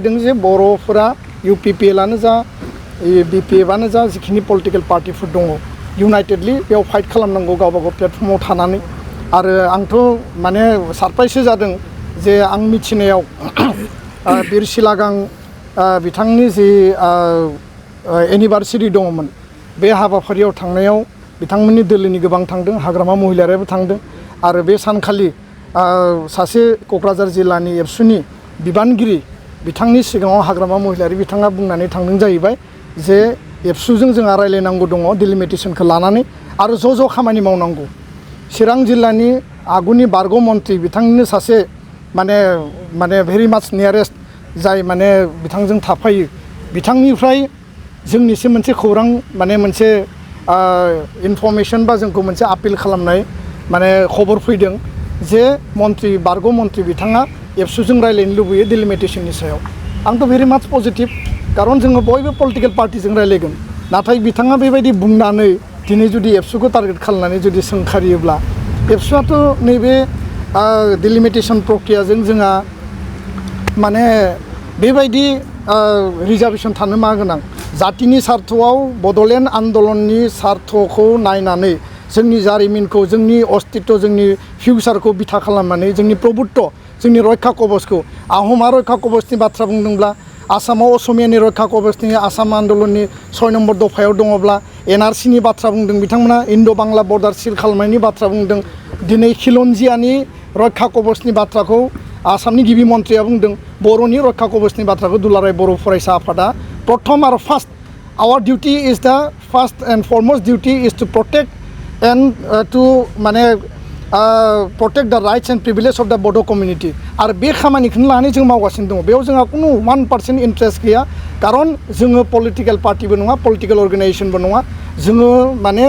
जे बर'फोरा UPPLआनो जा BPFआनो जा जिखिनि पलिटिकेल पार्टिफोर दङ इउनाइटेडलि बेयाव फाइट खालामनांगौ गावबा गाव प्लेटफर्माव थानानै आरो आंथ' माने सारप्राइससो जादों जे आं मिथिनायाव बिर सिलागां बिथांनि जि एनिभार्सारि दङमोन बे हाबाफारियाव थांनायाव बिथांमोननि दोलोनि गोबां थांदों हाग्रामा महिलारियाबो थांदों आरो बे सानखालि सासे क'क्राझार जिल्लानि एबसुनि बिबानगिरि बिथांनि सिगाङाव हाग्रामा महिलारि बिथाङा बुंनानै थांदों जाहैबाय जे एबसुजों जोंहा रायलायनांगौ दङ डिलिमिटेसनखौ लानानै आरो ज' खामानि मावनांगौ चिरां जिल्लानि आगुनि बारग' मन्थ्रि बिथांनिनो सासे माने भेरि माच नियारेस्ट जाय माने बिथांजों थाफायो बिथांनिफ्राय जोंनिसिम मोनसे खौरां माने मोनसे इनफरमेसन बा जोंखौ मोनसे आपिल खालामनाय माने खबर फैदों जे बारग' मन्थ्रि बिथाङा एबसुजों रायलायनो लुबैयो डिलिमिटेसननि सायाव आंथ' भेरि माच पजिटिभ खारन जोङो बयबो पलिटिकेल पार्टिजों रायलायगोन नाथाय बिथाङा बेबायदि बुंनानै दिनै जुदि एबसुखौ टारगेट खालामनानै जुदि सोंखारियोब्ला एबसुआथ' नैबे डिलिमिटेसन प्रक्रियाजों जोंहा माने बेबायदि रिजार्भेसन थानो मा गोनां जातिनि सार्थआव बड'लेण्ड आन्दलननि सार्थखौ नायनानै जोंनि जारिमिनखौ जोंनि अस्तित्व जोंनि फिउचारखौ बिथा खालामनानै जोंनि प्रभुत्व जोंनि रैखा कबचखौ आहमा रैखा कबचनि बाथ्रा बुंदोंब्ला आसामाव असमियानि रैखा कबचनि आसाम आन्दलननि 6 नम्बर दफायाव दङब्ला NRCनि बाथ्रा बुंदों बिथांमोना इन्ड' बांला बर्डार सिल खालामनायनि बाथ्रा बुंदों दिनै खिलन्जियानि रैखा कबचनि बाथ्राखौ आसामनि गिबि मन्थ्रिया बुंदों बर'नि रैखा कबचनि बाथ्राखौ दुलाराय बर' फरायसा आफादा प्रथम आरो first our duty is the first and foremost duty is to protect and to माने protect the rights and privileges of the Bodo community आरो बे खामानिखौनो लानानै जों मावगासिनो दङ बेयाव जोंहा खुनु 1% इन्ट्रेस्ट गैया खारन जोङो पलिटिकेल पार्टिबो नङा पलिटिकेल अर्गेनाइजेसनबो नङा जोङो माने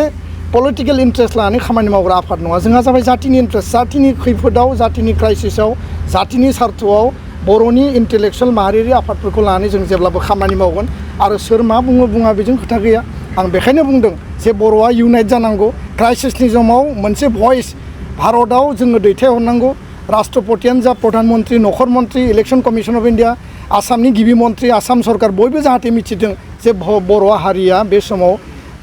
पलिटिकेल इन्ट्रेस्ट लानानै खामानि मावग्रा आफाद नङा जोंहा जाबाय जातिनि इन्ट्रेस्ट जातिनि खैफोदाव जातिनि क्राइसिसआव जातिनि सार्थआव बर'नि इन्टेलेक्सुवेल माहारियारि आफादफोरखौ लानानै जों जेब्लाबो खामानि मावगोन आरो सोर मा बुङो बुङा बेजों खोथा गैया आं बेखायनो बुंदों जे बर'आ इउनाइट जानांगौ क्राइसिसनि समाव मोनसे भइस भारतआव जोङो दैथायहरनांगौ राष्ट्रपतियानो जा प्रधान मन्त्रि नखर मन्त्रि इलेक्सन कमिसन अफ इन्डिया आसामनि गिबि मन्त्रि आसाम सरकार बयबो जाहाथे मिथिदों जे बर' हारिया बे समाव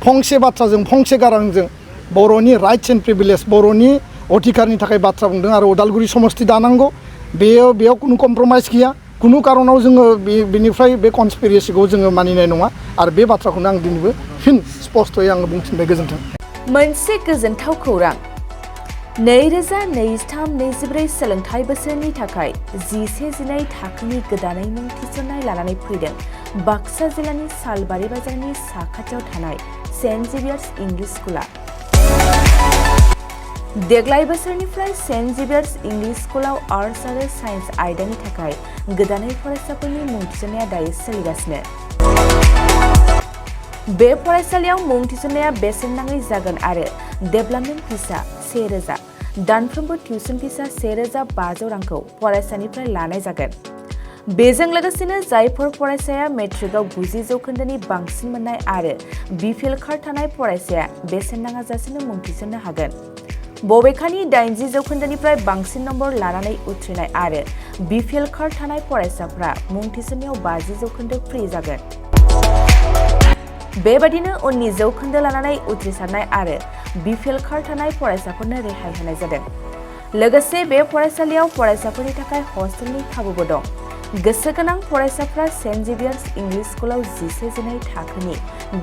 फंसे बाथ्राजों फंसे गारांजों बर'नि राइट्स एन्ड प्रिभिलेज बर'नि अधिकारनि थाखाय बाथ्रा बुंदों आरो उदालगुरि समस्ति दानांगौ बेयाव कुनु कम्प्रमाइज गैया कुनु कारनाव जोङो बेनिफ्राय बे कनस्पिरेसिखौ जोङो मानिनाय नङा आरो बे बाथ्राखौनो आं दिनैबो फिन स्पष्टयै आङो बुंफिनबाय गोजोन्थों मोनसे गोजोनथाव खौरां 2023-24 सोलोंथाइ बोसोरनि थाखाय 11-12 थाखोनि गोदानै मुं थिसननाय लानानै फैदों बाक्सा जिल्लानि सालबारि बाजारनि साखाथियाव थानाय सेन्ट जेभियार्स इंलिश स्कुला देग्लाय बोसोरनिफ्राय सेन्ट जेभियार्स इंलिश स्कुलाव आर्ट्स आरो साइन्स आयदानि थाखाय गोदानै फरायसाफोरनि मुं थिसननाया दायो सोलिगासिनो बे फरायसालियाव मुं थिसननाया बेसेन नाङै जागोन आरो डेभेलपमेन्ट फिसा 1000 दानफ्रोमबो टिउसन फिसा 1500 रांखौ फरायसानिफ्राय लानाय जागोन बेजों लोगोसेनो जायफोर फरायसाया मेट्रिकआव 90 जौखोन्दोनि बांसिन मोननाय आरो बिपिएल कार्ड थानाय फरायसाया बेसेन नाङाजासेनो मुं थिसननो हागोन बबेखानि 80 जौखोन्दोनिफ्राय बांसिन नम्बर लानानै उथ्रिनाय आरो बिपिएल कार्ड थानाय फरायसाफ्रा मुं थिसननायाव 50 जौखोन्दो फ्रि जागोन बेबादिनो उननि जौखोन्दो लानानै उथ्रिसारनाय आरो बिपिएल कार्ड थानाय फरायसाफोरनो रेहाय होनाय जादों लोगोसे बे फरायसालियाव फरायसाफोरनि थाखाय हस्टेलनि खाबुबो दं गोसो गोनां फरायसाफ्रा सेन्ट जेभियार्स इंलिश स्कुलाव 11-12 थाखोनि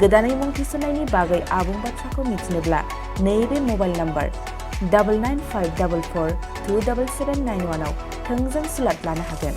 गोदानै मुं थिसननायनि बागै आबुं बाथ्राखौ मिथिनोब्ला नैबे मबाइल नम्बर 9954427791 आव थोंजों स्लट लानो हागोन